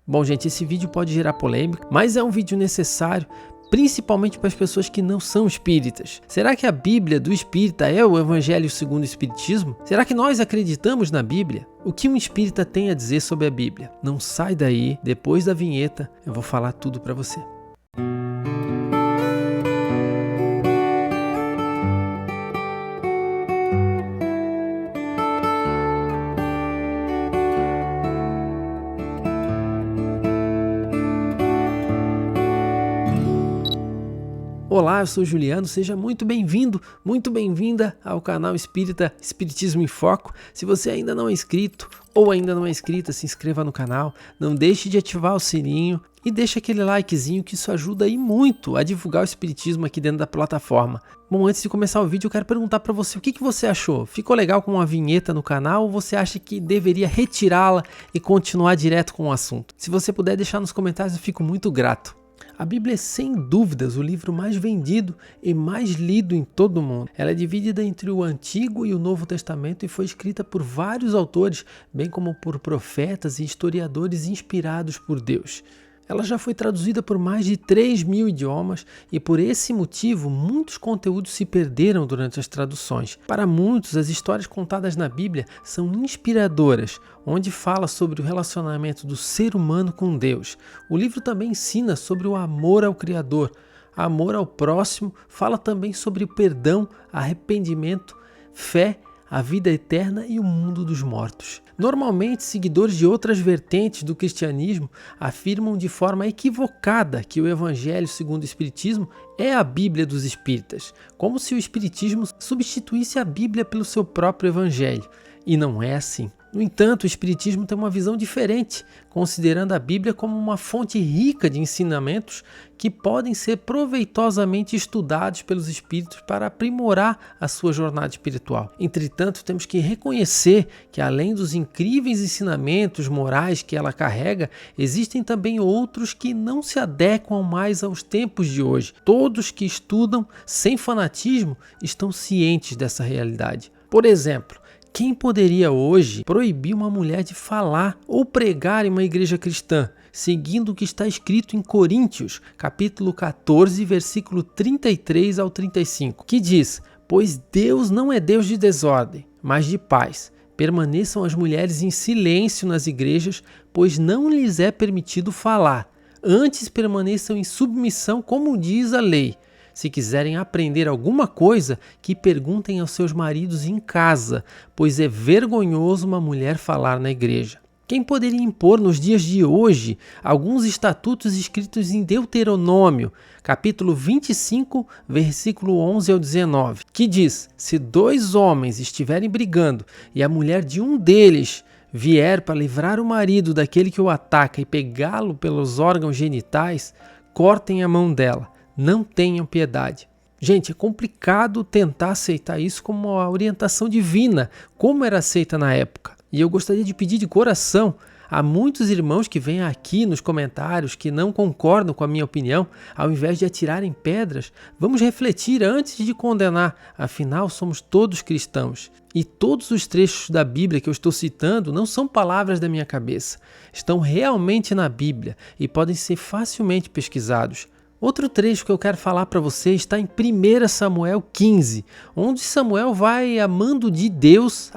Bom, gente, esse vídeo pode gerar polêmica, mas é um vídeo necessário, principalmente para as pessoas que não são espíritas. Será que a Bíblia do espírita é o Evangelho segundo o Espiritismo? Será que nós acreditamos na Bíblia? O que um espírita tem a dizer sobre a Bíblia? Não sai daí, depois da vinheta eu vou falar tudo para você. Olá, eu sou o Juliano, seja muito bem-vindo, muito bem-vinda ao canal Espírita Espiritismo em Foco. Se você ainda não é inscrito ou ainda não é inscrita, se inscreva no canal, não deixe de ativar o sininho e deixe aquele likezinho que isso ajuda aí muito a divulgar o Espiritismo aqui dentro da plataforma. Bom, antes de começar o vídeo eu quero perguntar para você o que você achou. Ficou legal com uma vinheta no canal ou você acha que deveria retirá-la e continuar direto com o assunto? Se você puder deixar nos comentários eu fico muito grato. A Bíblia é sem dúvidas o livro mais vendido e mais lido em todo o mundo. Ela é dividida entre o Antigo e o Novo Testamento e foi escrita por vários autores, bem como por profetas e historiadores inspirados por Deus. Ela já foi traduzida por mais de 3.000 idiomas e por esse motivo muitos conteúdos se perderam durante as traduções. Para muitos, as histórias contadas na Bíblia são inspiradoras, onde fala sobre o relacionamento do ser humano com Deus. O livro também ensina sobre o amor ao Criador, amor ao próximo, fala também sobre o perdão, arrependimento, fé, a vida eterna e o mundo dos mortos. Normalmente, seguidores de outras vertentes do cristianismo afirmam de forma equivocada que o Evangelho segundo o Espiritismo é a Bíblia dos Espíritas, como se o Espiritismo substituísse a Bíblia pelo seu próprio Evangelho. E não é assim. No entanto, o Espiritismo tem uma visão diferente, considerando a Bíblia como uma fonte rica de ensinamentos que podem ser proveitosamente estudados pelos espíritos para aprimorar a sua jornada espiritual. Entretanto, temos que reconhecer que, além dos incríveis ensinamentos morais que ela carrega, existem também outros que não se adequam mais aos tempos de hoje. Todos que estudam sem fanatismo estão cientes dessa realidade. Por exemplo, quem poderia hoje proibir uma mulher de falar ou pregar em uma igreja cristã, seguindo o que está escrito em Coríntios, capítulo 14, versículo 33 ao 35, que diz: "Pois Deus não é Deus de desordem, mas de paz. Permaneçam as mulheres em silêncio nas igrejas, pois não lhes é permitido falar. Antes permaneçam em submissão, como diz a lei. Se quiserem aprender alguma coisa, que perguntem aos seus maridos em casa, pois é vergonhoso uma mulher falar na igreja." Quem poderia impor nos dias de hoje alguns estatutos escritos em Deuteronômio, capítulo 25, versículo 11 ao 19, que diz: "Se dois homens estiverem brigando e a mulher de um deles vier para livrar o marido daquele que o ataca e pegá-lo pelos órgãos genitais, cortem a mão dela. Não tenham piedade." Gente, é complicado tentar aceitar isso como uma orientação divina, como era aceita na época. E eu gostaria de pedir de coração a muitos irmãos que vêm aqui nos comentários que não concordam com a minha opinião, ao invés de atirarem pedras, vamos refletir antes de condenar. Afinal, somos todos cristãos. E todos os trechos da Bíblia que eu estou citando não são palavras da minha cabeça. Estão realmente na Bíblia e podem ser facilmente pesquisados. Outro trecho que eu quero falar para você está em 1 Samuel 15, onde Samuel vai amando de Deus,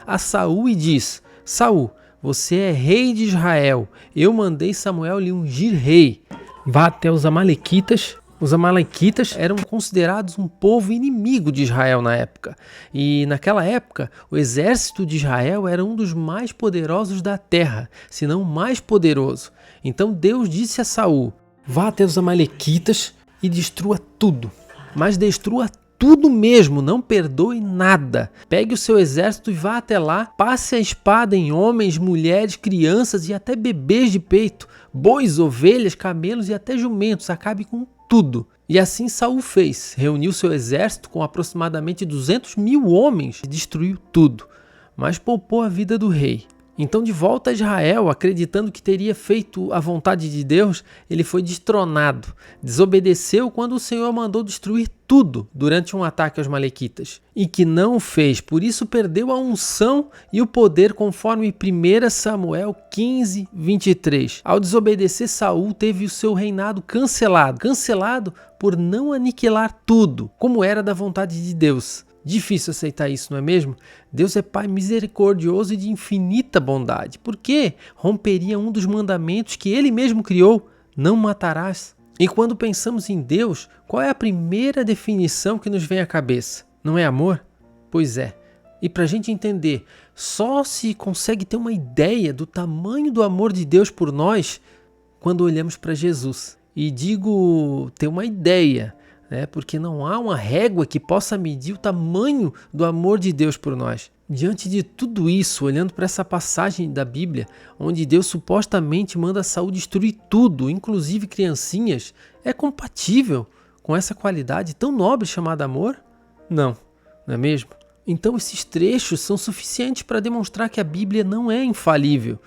a Saul e diz: "Saul, você é rei de Israel, eu mandei Samuel lhe ungir rei. Vá até os amalequitas." Os amalequitas eram considerados um povo inimigo de Israel na época. E naquela época, o exército de Israel era um dos mais poderosos da terra, se não o mais poderoso. Então Deus disse a Saul: "Vá até os amalequitas e destrua tudo. Mas destrua tudo mesmo, não perdoe nada. Pegue o seu exército e vá até lá, passe a espada em homens, mulheres, crianças e até bebês de peito, bois, ovelhas, camelos e até jumentos, acabe com tudo." E assim Saul fez, reuniu seu exército com aproximadamente 200.000 homens e destruiu tudo, mas poupou a vida do rei. Então, de volta a Israel, acreditando que teria feito a vontade de Deus, ele foi destronado, desobedeceu quando o Senhor mandou destruir tudo durante um ataque aos malequitas, e que não o fez, por isso perdeu a unção e o poder conforme 1 Samuel 15, 23. Ao desobedecer, Saul teve o seu reinado cancelado por não aniquilar tudo, como era da vontade de Deus. Difícil aceitar isso, não é mesmo? Deus é Pai misericordioso e de infinita bondade. Por que romperia um dos mandamentos que Ele mesmo criou? Não matarás. E quando pensamos em Deus, qual é a primeira definição que nos vem à cabeça? Não é amor? Pois é. E para a gente entender, só se consegue ter uma ideia do tamanho do amor de Deus por nós quando olhamos para Jesus. E digo ter uma ideia, porque não há uma régua que possa medir o tamanho do amor de Deus por nós. Diante de tudo isso, olhando para essa passagem da Bíblia, onde Deus supostamente manda Saul destruir tudo, inclusive criancinhas, é compatível com essa qualidade tão nobre chamada amor? Não é mesmo? Então esses trechos são suficientes para demonstrar que a Bíblia não é infalível.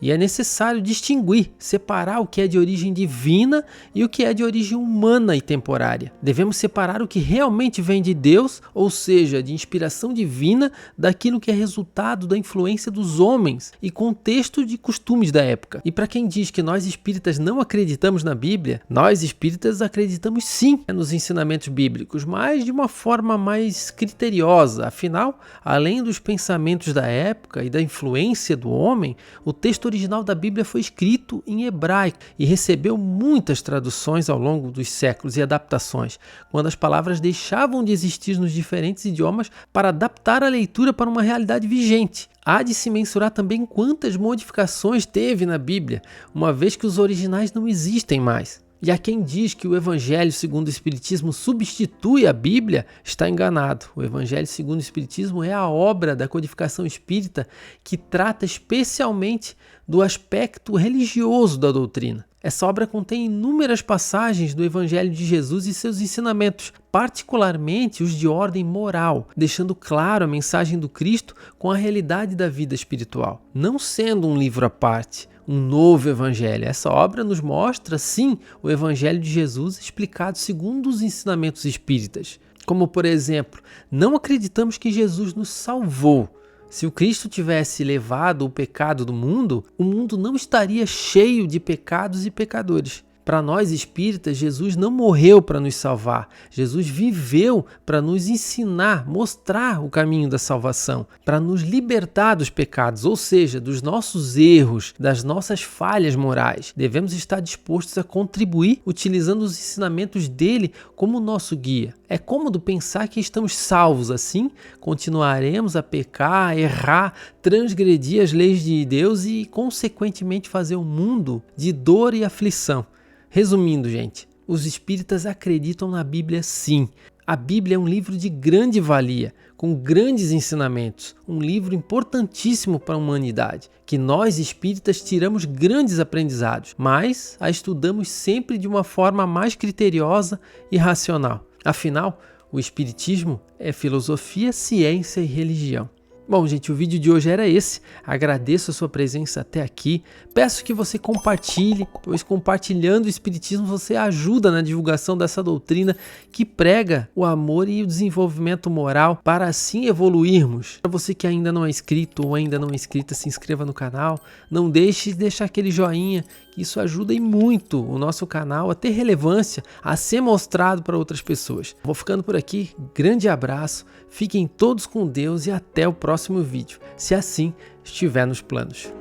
E é necessário distinguir, separar o que é de origem divina e o que é de origem humana e temporária. Devemos separar o que realmente vem de Deus, ou seja, de inspiração divina, daquilo que é resultado da influência dos homens e contexto de costumes da época. E para quem diz que nós espíritas não acreditamos na Bíblia, nós espíritas acreditamos sim nos ensinamentos bíblicos, mas de uma forma mais criteriosa. Afinal, além dos pensamentos da época e da influência do homem, o texto original da Bíblia foi escrito em hebraico e recebeu muitas traduções ao longo dos séculos e adaptações, quando as palavras deixavam de existir nos diferentes idiomas para adaptar a leitura para uma realidade vigente. Há de se mensurar também quantas modificações teve na Bíblia, uma vez que os originais não existem mais. E a quem diz que o Evangelho segundo o Espiritismo substitui a Bíblia, está enganado. O Evangelho segundo o Espiritismo é a obra da codificação espírita que trata especialmente do aspecto religioso da doutrina. Essa obra contém inúmeras passagens do Evangelho de Jesus e seus ensinamentos, particularmente os de ordem moral, deixando claro a mensagem do Cristo com a realidade da vida espiritual, não sendo um livro à parte. Um novo evangelho. Essa obra nos mostra, sim, o evangelho de Jesus explicado segundo os ensinamentos espíritas. Como, por exemplo, não acreditamos que Jesus nos salvou. Se o Cristo tivesse levado o pecado do mundo, o mundo não estaria cheio de pecados e pecadores. Para nós espíritas, Jesus não morreu para nos salvar. Jesus viveu para nos ensinar, mostrar o caminho da salvação, para nos libertar dos pecados, ou seja, dos nossos erros, das nossas falhas morais. Devemos estar dispostos a contribuir utilizando os ensinamentos dele como nosso guia. É cômodo pensar que estamos salvos, assim continuaremos a pecar, a errar, transgredir as leis de Deus e, consequentemente, fazer um mundo de dor e aflição. Resumindo, gente, os espíritas acreditam na Bíblia sim. A Bíblia é um livro de grande valia, com grandes ensinamentos, um livro importantíssimo para a humanidade, que nós espíritas tiramos grandes aprendizados, mas a estudamos sempre de uma forma mais criteriosa e racional. Afinal, o espiritismo é filosofia, ciência e religião. Bom, gente, o vídeo de hoje era esse. Agradeço a sua presença até aqui. Peço que você compartilhe, pois compartilhando o Espiritismo você ajuda na divulgação dessa doutrina que prega o amor e o desenvolvimento moral para assim evoluirmos. Para você que ainda não é inscrito ou ainda não é inscrita, se inscreva no canal. Não deixe de deixar aquele joinha, que isso ajuda e muito o nosso canal a ter relevância, a ser mostrado para outras pessoas. Vou ficando por aqui. Grande abraço. Fiquem todos com Deus e até o próximo vídeo, se assim estiver nos planos.